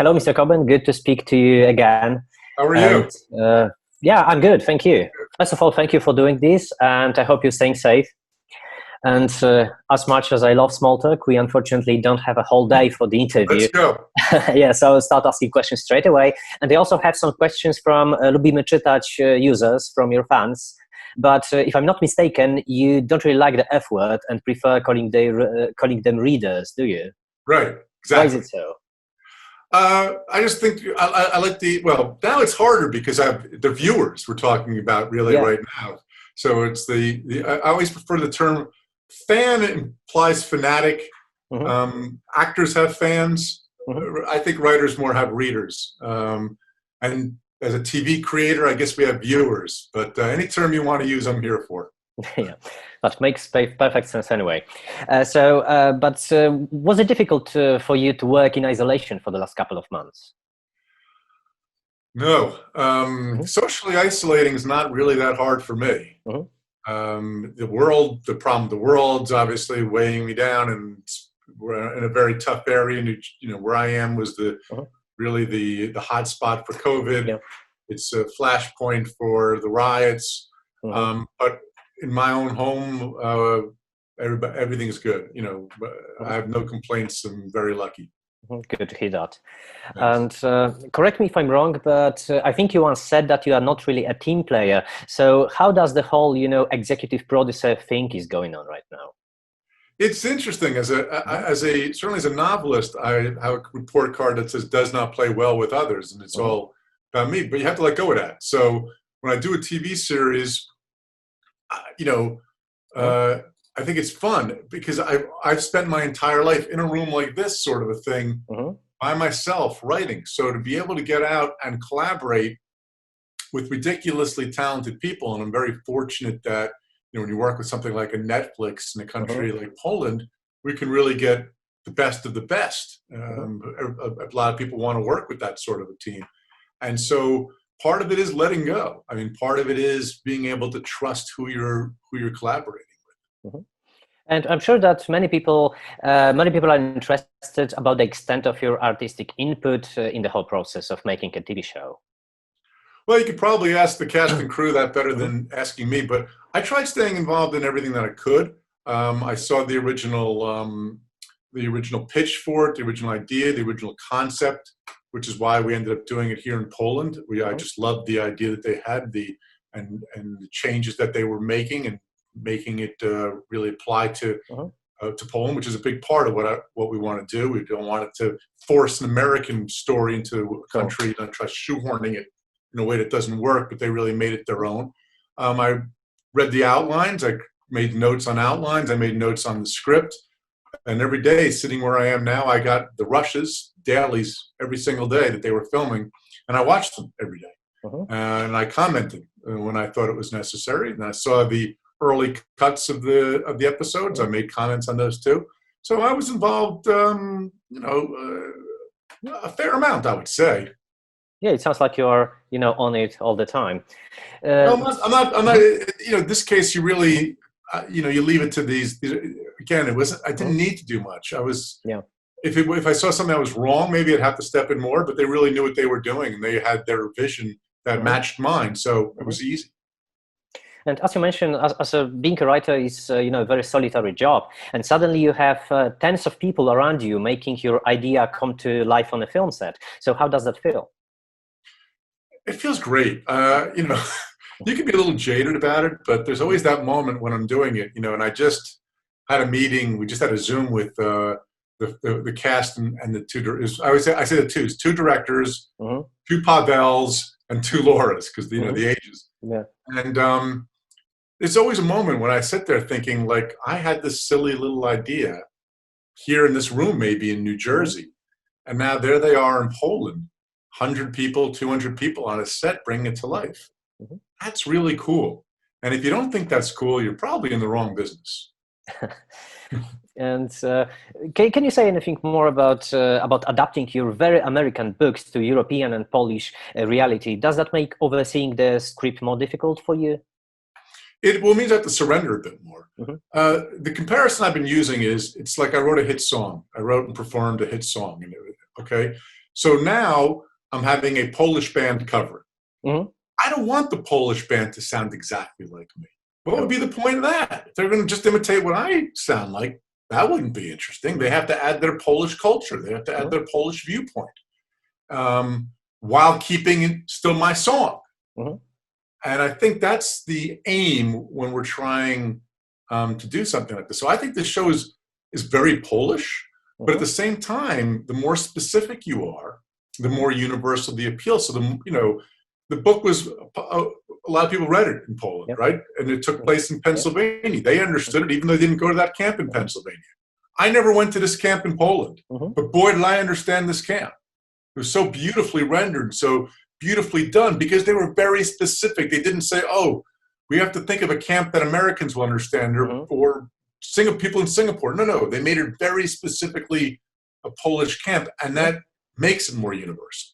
Hello, Mr. Coben. Good to speak to you again. How are And, you? yeah, I'm good. Thank you. First of all, thank you for doing this, and I hope you're staying safe. And as much as I love small talk, we unfortunately don't have a whole day for the interview. Let's go. Yeah, so I'll start asking questions straight away. And I also have some questions from Lubimy Czytać users, from your fans. But if I'm not mistaken, you don't really like the F word and prefer calling them readers, do you? Right, Why exactly. is it so? I just think I like well, now it's harder because the viewers we're talking about really right now. So it's I always prefer the term fan. Implies fanatic. Mm-hmm. Actors have fans. Mm-hmm. I think writers more have readers. And as a TV creator, I guess we have viewers. But any term you want to use, I'm here for. Yeah, that makes perfect sense anyway. But was it difficult for you to work in isolation for the last couple of months? No. Socially isolating is not really that hard for me. Mm-hmm. The problem, the world's obviously weighing me down, and we're in a very tough area. And, where I am was really the hot spot for COVID. Yeah. It's a flashpoint for the riots. Mm-hmm. But in my own home, everything's good. I have no complaints. I'm very lucky. Good to hear that. Thanks. And correct me if I'm wrong, but I think you once said that you are not really a team player. So how does the whole, executive producer thing is going on right now? It's interesting. Certainly as a novelist, I have a report card that says "does not play well with others," and it's all about me. But you have to let go of that. So when I do a TV series, I think it's fun because I've spent my entire life in a room like this, sort of a thing, by myself writing. So to be able to get out and collaborate with ridiculously talented people, and I'm very fortunate that when you work with something like a Netflix in a country like Poland, we can really get the best of the best. A lot of people want to work with that sort of a team, and so part of it is letting go. I mean, part of it is being able to trust who you're collaborating with. And I'm sure that many people are interested about the extent of your artistic input in the whole process of making a TV show. Well, you could probably ask the cast and crew that better than asking me, but I tried staying involved in everything that I could. I saw the original pitch for it, the original idea, the original concept, which is why we ended up doing it here in Poland. I just loved the idea that they had, and the changes that they were making, and making it really apply to Poland, which is a big part of what we want to do. We don't want it to force an American story into a country, don't try shoehorning it in a way that doesn't work, but they really made it their own. I read the outlines, I made notes on outlines, I made notes on the script, and every day, sitting where I am now, I got the rushes, dailies, every single day that they were filming, and I watched them every day. And I commented when I thought it was necessary, and I saw the early cuts of the episodes. I made comments on those too. So I was involved, a fair amount, I would say. Yeah, it sounds like you're, on it all the time. I'm not. This case, you really, you leave it to these. Again, it wasn't. I didn't need to do much. I was. Yeah. If I saw something that was wrong, maybe I'd have to step in more. But they really knew what they were doing, and they had their vision that matched mine. So it was easy. And as you mentioned, being a writer is a very solitary job, and suddenly you have tens of people around you making your idea come to life on a film set. So how does that feel? It feels great. You can be a little jaded about it, but there's always that moment when I'm doing it. And I just had a meeting. We just had a Zoom with the cast and the two. I say the two directors, two Pavels, and two Lauras, because the ages. Yeah. And there's always a moment when I sit there thinking, like, I had this silly little idea here in this room, maybe in New Jersey, and now there they are in Poland, 100 people, 200 people on a set, bringing it to life. That's really cool. And if you don't think that's cool, you're probably in the wrong business. And can you say anything more about adapting your very American books to European and Polish reality? Does that make overseeing the script more difficult for you? It means I have to surrender a bit more. The comparison I've been using is, it's like I wrote a hit song. I wrote and performed a hit song. Okay, So now I'm having a Polish band cover it. Mm-hmm. I don't want the Polish band to sound exactly like me. What would be the point of that? If they're going to just imitate what I sound like, that wouldn't be interesting. They have to add their Polish culture. They have to add their Polish viewpoint, while keeping still my song. Mm-hmm. And I think that's the aim when we're trying to do something like this. So I think this show is very Polish, but at the same time, the more specific you are, the more universal the appeal. So the book was, a lot of people read it in Poland, right? And it took place in Pennsylvania. They understood it, even though they didn't go to that camp in Pennsylvania. I never went to this camp in Poland, but boy, did I understand this camp. It was so beautifully rendered, so beautifully done, because they were very specific. They didn't say, oh, we have to think of a camp that Americans will understand, or people in Singapore. No, they made it very specifically a Polish camp, and that makes it more universal.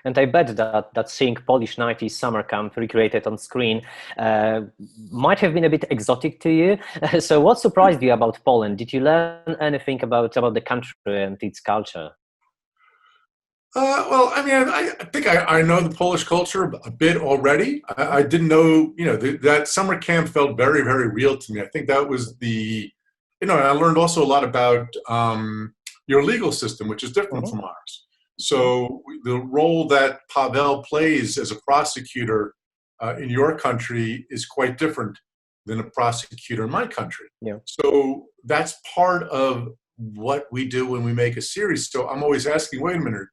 And I bet that seeing Polish 90s summer camp recreated on screen might have been a bit exotic to you. So what surprised you about Poland? Did you learn anything about the country and its culture? Well, I mean, I think I know the Polish culture a bit already. I didn't know, that summer camp felt very, very real to me. I think that was and I learned also a lot about your legal system, which is different from ours. So the role that Pavel plays as a prosecutor in your country is quite different than a prosecutor in my country. Yeah. So that's part of what we do when we make a series. So I'm always asking, wait a minute,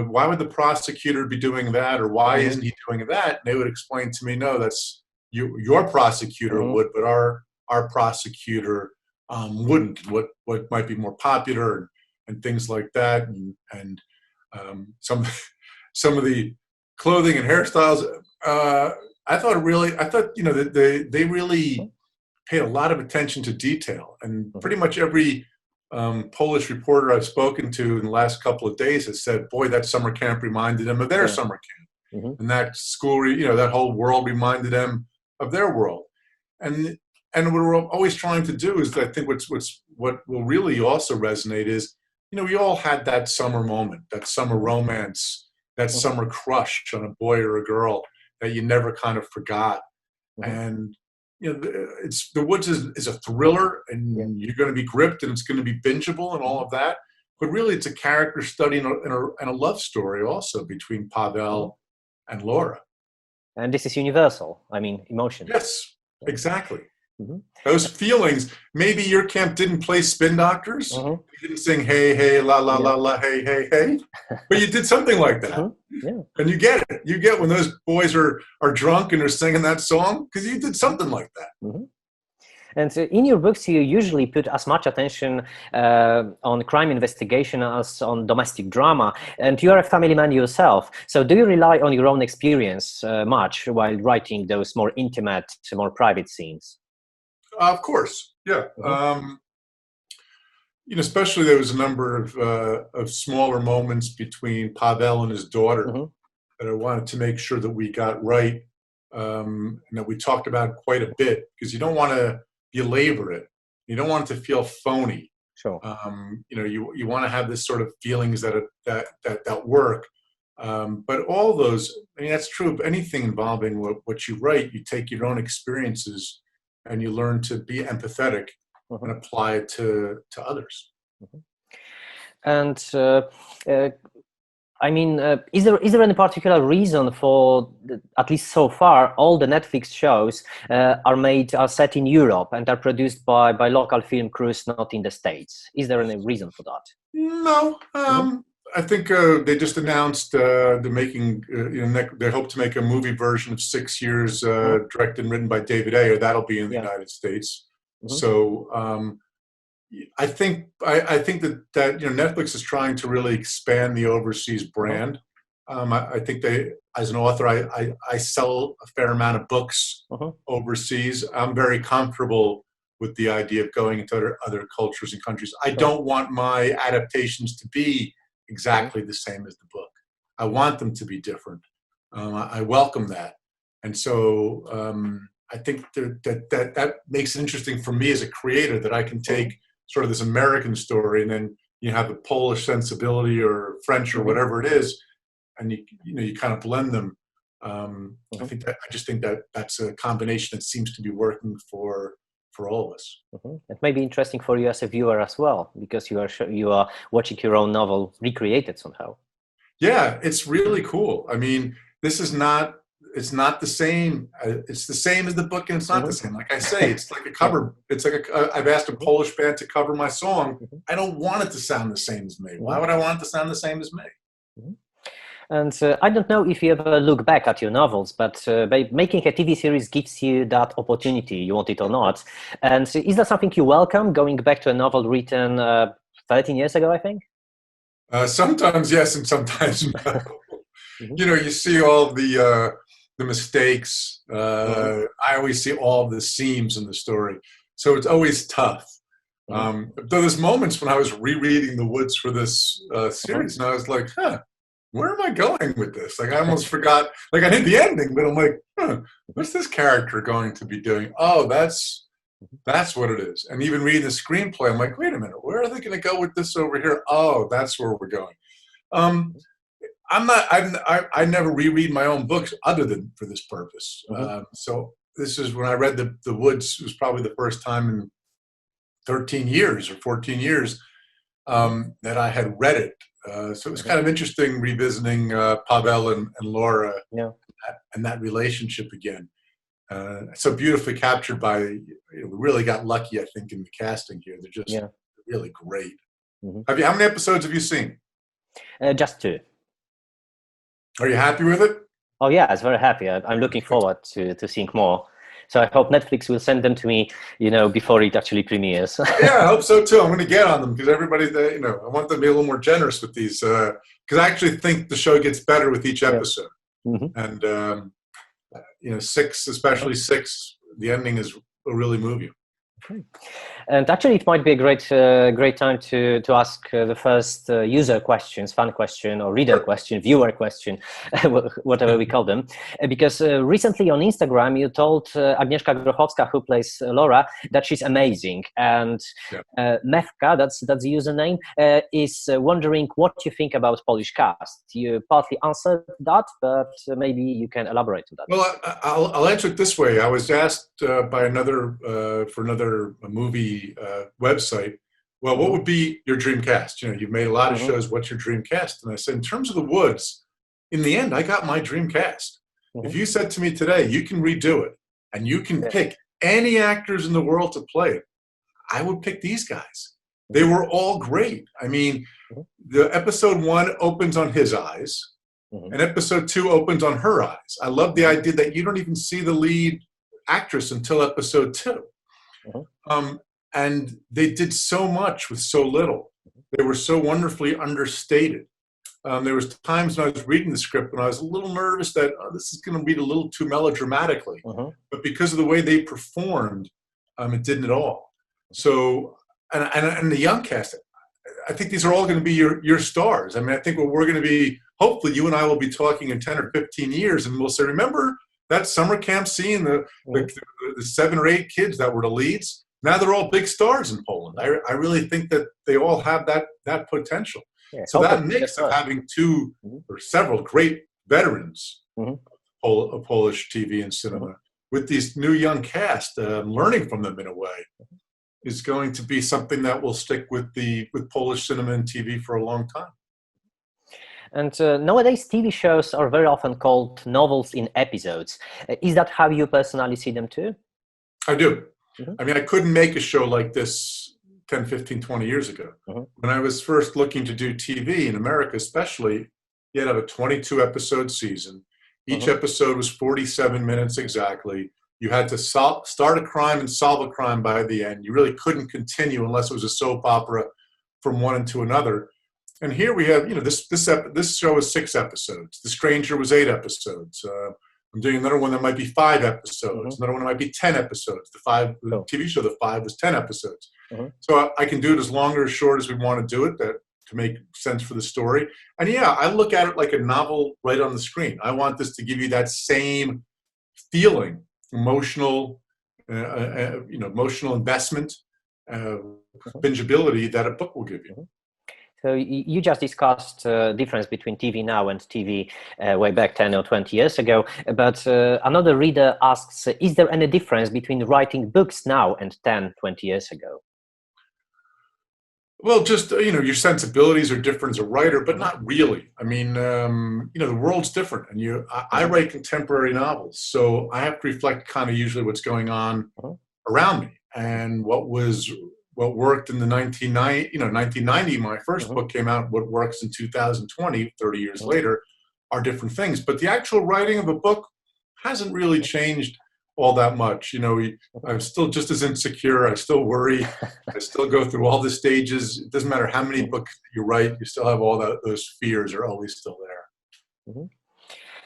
why would the prosecutor be doing that, or why isn't he doing that? And they would explain to me, no, that's your prosecutor would, but our prosecutor wouldn't. What might be more popular and things like that, and some of the clothing and hairstyles. I thought that they really paid a lot of attention to detail, and pretty much every Polish reporter I've spoken to in the last couple of days has said, boy, that summer camp reminded them of their summer camp. And that school, that whole world reminded them of their world. And what we're always trying to do is, I think what will really also resonate is, we all had that summer moment, that summer romance, that summer crush on a boy or a girl that you never kind of forgot. And The Woods is a thriller, and you're going to be gripped, and it's going to be bingeable and all of that. But really, it's a character study and a love story also between Pavel and Laura. And this is universal. I mean, emotion. Yes, exactly. Those feelings. Maybe your camp didn't play Spin Doctors. You didn't sing "Hey, hey, la, la, la, la, hey, hey, hey," but you did something like that. And you get it. You get when those boys are drunk and they're singing that song, because you did something like that. And in your books, you usually put as much attention on crime investigation as on domestic drama. And you are a family man yourself. So do you rely on your own experience much while writing those more intimate, more private scenes? Of course, yeah. Especially there was a number of smaller moments between Pavel and his daughter that I wanted to make sure that we got right, and that we talked about quite a bit, because you don't want to belabor it. You don't want it to feel phony. Sure. You want to have this sort of feelings that work. But all those, that's true of anything involving what you write. You take your own experiences and you learn to be empathetic and apply it to others. And is there any particular reason for, at least so far, all the Netflix shows are set in Europe and are produced by local film crews, not in the States? Is there any reason for that? No. I think they just announced they're making, they hope to make a movie version of 6 Years, directed and written by David Ayer. That'll be in the United States. So I think that Netflix is trying to really expand the overseas brand. I think as an author, I sell a fair amount of books overseas. I'm very comfortable with the idea of going into other cultures and countries. I don't want my adaptations to be exactly the same as the book. I want them to be different. I welcome that. And so I think that makes it interesting for me as a creator, that I can take sort of this American story and then you have the Polish sensibility or French or whatever it is, and you kind of blend them. I just think that that's a combination that seems to be working for all of us. It may be interesting for you as a viewer as well, because you are watching your own novel recreated somehow. Yeah, it's really cool. I mean, it's not the same. It's the same as the book, and it's not the same. Like I say, it's like a cover. It's like I've asked a Polish band to cover my song. I don't want it to sound the same as me. Why would I want it to sound the same as me? And I don't know if you ever look back at your novels, but by making a TV series gives you that opportunity, you want it or not. And is that something you welcome, going back to a novel written 13 years ago, I think? Sometimes yes, and sometimes no. You see all the mistakes. I always see all the seams in the story, so it's always tough. Though there's moments when I was rereading The Woods for this series, and I was like, where am I going with this? Like, I almost forgot, like I did the ending, but I'm like, what's this character going to be doing? Oh, that's what it is. And even reading the screenplay, I'm like, wait a minute, where are they going to go with this over here? Oh, that's where we're going. I never reread my own books other than for this purpose. So this is when I read the Woods. It was probably the first time in 13 years or 14 years that I had read it. So it was kind of interesting revisiting Pavel and Laura and that relationship again. So beautifully captured by, we really got lucky, I think, in the casting here. They're just really great. How many episodes have you seen? Just 2. Are you happy with it? Oh yeah, I was very happy. I'm looking forward to seeing more. So I hope Netflix will send them to me, before it actually premieres. Yeah, I hope so too. I'm going to get on them because everybody, I want them to be a little more generous with these. Because I actually think the show gets better with each episode. And 6, especially 6, the ending will really move you. Okay. And actually, it might be a great time to ask the first user questions, fan question, or reader question, viewer question, whatever we call them. Because recently on Instagram, you told Agnieszka Grochowska, who plays Laura, that she's amazing. And Mewka, that's the username, is wondering what you think about Polish cast. You partly answered that, but maybe you can elaborate on that. Well, I'll answer it this way. I was asked by for another movie website, well, what would be your dream cast? You've made a lot of shows. What's your dream cast? And I said, in terms of The Woods, in the end, I got my dream cast. If you said to me today, you can redo it and you can pick any actors in the world to play it, I would pick these guys. They were all great. I mean, the episode 1 opens on his eyes and episode 2 opens on her eyes. I love the idea that you don't even see the lead actress until episode 2. And they did so much with so little. They were so wonderfully understated. There was times when I was reading the script and I was a little nervous that this is going to read a little too melodramatically. But because of the way they performed, it didn't at all. So, and the young cast, I think these are all going to be your stars. I mean, I think we're going to be, hopefully you and I will be talking in 10 or 15 years and we'll say, remember that summer camp scene, the 7 or 8 kids that were the leads? Now they're all big stars in Poland. I really think that they all have that potential. Yeah, so that mix of having 2 or several great veterans of Polish TV and cinema with these new young cast, learning from them in a way, is going to be something that will stick with Polish cinema and TV for a long time. And nowadays, TV shows are very often called novels in episodes. Is that how you personally see them too? I do. I mean, I couldn't make a show like this 10, 15, 20 years ago. When I was first looking to do TV in America especially, you had to have a 22-episode season. Each episode was 47 minutes exactly. You had to start a crime and solve a crime by the end. You really couldn't continue unless it was a soap opera from one into another. And here we have, this show is 6 episodes. The Stranger was 8 episodes. I'm doing another one that might be 5 episodes. Another one that might be 10 episodes. The TV show, the 5 was 10 episodes. So I can do it as long or as short as we want to do it to make sense for the story. And yeah, I look at it like a novel right on the screen. I want this to give you that same feeling, emotional investment, bingeability that a book will give you. So you just discussed the difference between TV now and TV way back 10 or 20 years ago. But another reader asks, is there any difference between writing books now and 10, 20 years ago? Well, just, your sensibilities are different as a writer, but not really. I mean, the world's different. And I write contemporary novels, so I have to reflect kind of usually what's going on around me. And what worked in the 1990, my first book came out, what works in 2020, 30 years later, are different things. But the actual writing of a book hasn't really changed all that much. I'm still just as insecure. I still worry. I still go through all the stages. It doesn't matter how many books you write, you still have all those fears are always still there. Mm-hmm.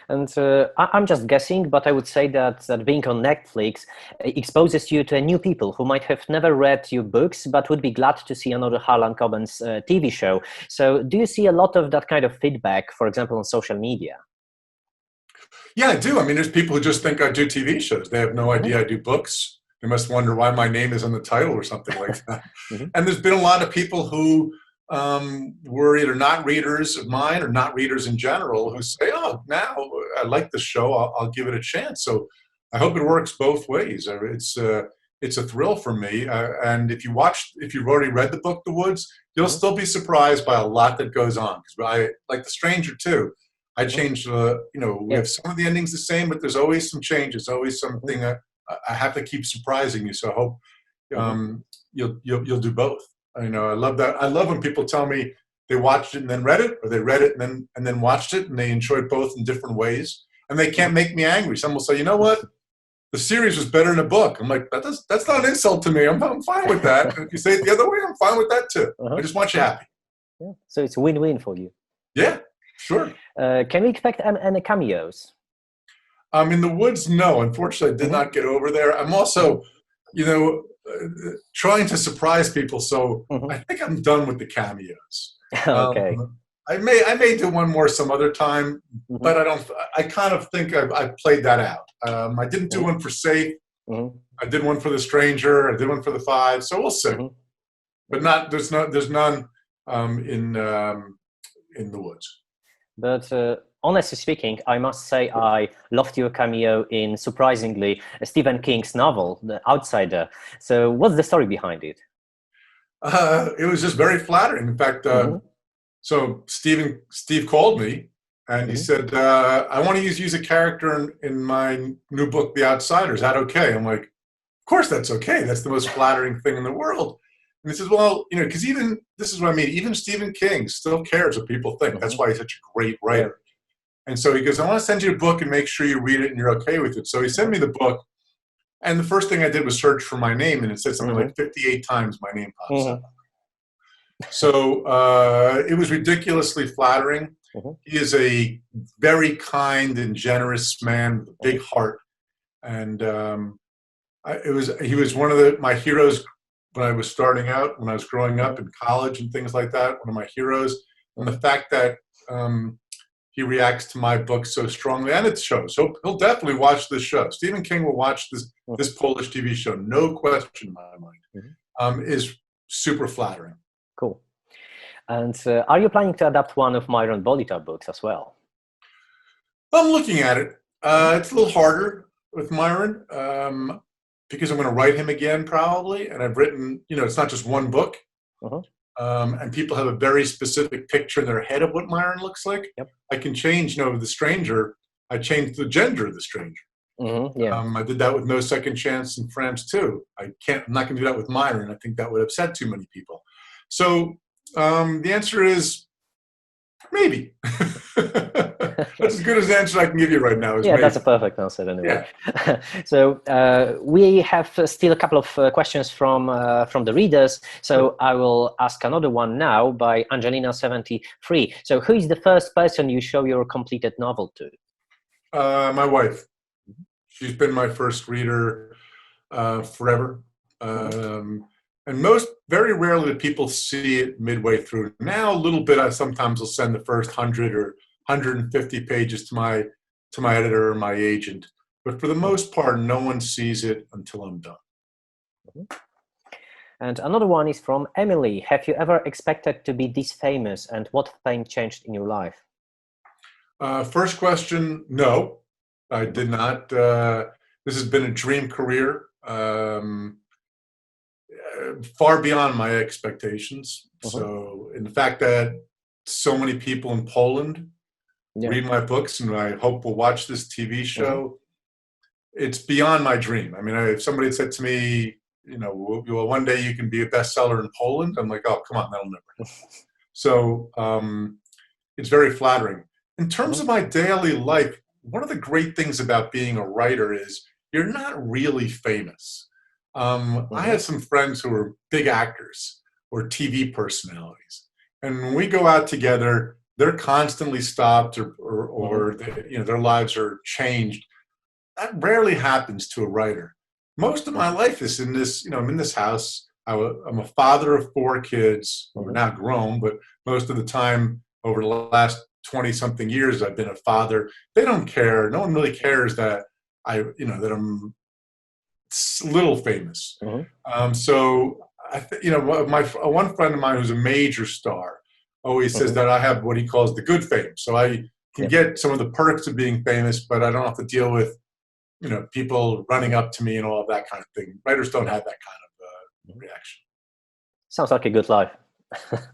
And I'm just guessing, but I would say that being on Netflix exposes you to new people who might have never read your books, but would be glad to see another Harlanan Coben's TV show. So do you see a lot of that kind of feedback, for example, on social media? Yeah, I do. I mean, there's people who just think I do TV shows. They have no idea I do books. They must wonder why my name is on the title or something like that. And there's been a lot of people who were either not readers of mine or not readers in general who say, oh, now I like the show, I'll give it a chance. So I hope it works both ways. It's a thrill for me. And if you've already read the book, The Woods, you'll still be surprised by a lot that goes on. Because I, like The Stranger too, I changed, we have some of the endings the same, but there's always some changes, always something I have to keep surprising you. So I hope you'll do both. I love that. I love when people tell me they watched it and then read it, or they read it and then watched it, and they enjoyed both in different ways. And they can't make me angry. Some will say, you know what? The series was better than the book. I'm like, that's not an insult to me. I'm fine with that. And if you say it the other way, I'm fine with that too. I just want you happy. Yeah. So it's a win-win for you. Yeah, sure. Can we expect any cameos? In The Woods, no. Unfortunately, I did not get over there. I'm also, trying to surprise people. So I think I'm done with the cameos. Okay. I may do one more some other time, but I kind of think I played that out. I didn't do one for Safe. I did one for The Stranger. I did one for The Five. So we'll see. But there's none in The Woods. But honestly speaking, I must say I loved your cameo in, surprisingly, Stephen King's novel, The Outsider. So what's the story behind it? It was just very flattering. In fact, so Steve called me and he said, I want to use a character in my new book, The Outsider. Is that okay? I'm like, of course that's okay. That's the most flattering thing in the world. And he says, well, because this is what I mean, even Stephen King still cares what people think. That's why he's such a great writer. And so he goes, I want to send you a book and make sure you read it and you're okay with it. So he sent me the book. And the first thing I did was search for my name, and it said something like 58 times my name pops up. So it was ridiculously flattering. He is a very kind and generous man with a big heart. And he was one of my heroes when I was starting out, when I was growing up in college and things like that, one of my heroes. And the fact that he reacts to my book so strongly, and it shows. So he'll definitely watch this show. Stephen King will watch this Polish TV show, no question in my mind. Is super flattering. Cool. And are you planning to adapt one of Myron Bolitar books as well? I'm looking at it. It's a little harder with Myron because I'm going to write him again probably. And I've written, it's not just one book. And people have a very specific picture in their head of what Myron looks like. I can change, The Stranger. I changed the gender of the stranger. I did that with No Second Chance in France too. I'm not going to do that with Myron. I think that would upset too many people. So the answer is maybe. That's as good as an answer I can give you right now. Yeah, maybe. That's a perfect answer anyway. Yeah. So we have still a couple of questions from the readers. So I will ask another one now by Angelina73. So who is the first person you show your completed novel to? My wife. She's been my first reader forever. And very rarely do people see it midway through. Now a little bit, I sometimes will send the first 100 or 150 pages to my editor or my agent. But for the most part, no one sees it until I'm done. And another one is from Emily. Have you ever expected to be this famous, and what fame changed in your life? First question, no, I did not. This has been a dream career, far beyond my expectations. So, in the fact that so many people in Poland read my books, and I hope will watch this TV show, it's beyond my dream. I mean, if somebody said to me, you know, well, one day you can be a bestseller in Poland, I'm like, oh, come on, that'll never happen. So it's very flattering. In terms of my daily life, one of the great things about being a writer is you're not really famous. I have some friends who are big actors or TV personalities, and when we go out together, they're constantly stopped or they, you know, their lives are changed. That rarely happens to a writer. Most of my life is in this, you know, I'm in this house. I'm a father of 4 kids who are now grown, but most of the time over the last 20-something years, I've been a father. They don't care. No one really cares that that I'm a little famous. So, one friend of mine who's a major star always says that I have what he calls the good fame. So I can get some of the perks of being famous, but I don't have to deal with, you know, people running up to me and all of that kind of thing. Writers don't have that kind of reaction. Sounds like a good life.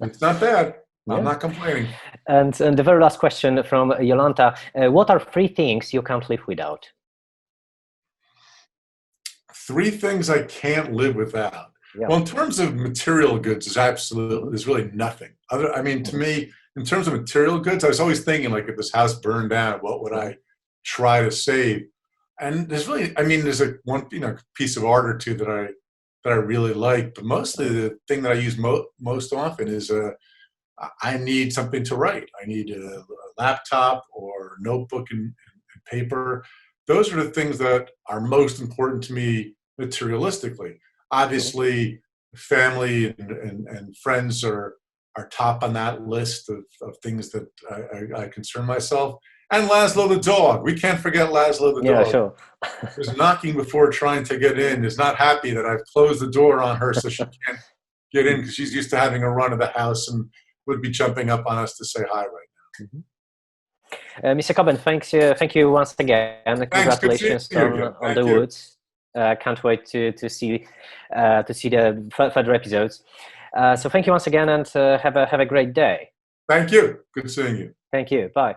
It's not bad. I'm not complaining. And the very last question from Jolanta. What are 3 things you can't live without? 3 things I can't live without. Well, in terms of material goods, there's really nothing. To me, in terms of material goods, I was always thinking, like, if this house burned down, what would I try to save? And there's really, there's one piece of art or two that I really like, but mostly the thing that I use most often is I need something to write. I need a laptop or notebook and paper. Those are the things that are most important to me materialistically. Obviously, family and friends are top on that list of things that I concern myself. And Laszlo the dog. We can't forget Laszlo the dog. Yeah, sure. Who's knocking before trying to get in, is not happy that I've closed the door on her so she can't get in because she's used to having a run of the house and would be jumping up on us to say hi right now. Mr. Coben, thank you once again. Congratulations on the woods. Can't wait to see the further episodes. So thank you once again, and have a great day. Thank you. Good seeing you. Thank you. Bye.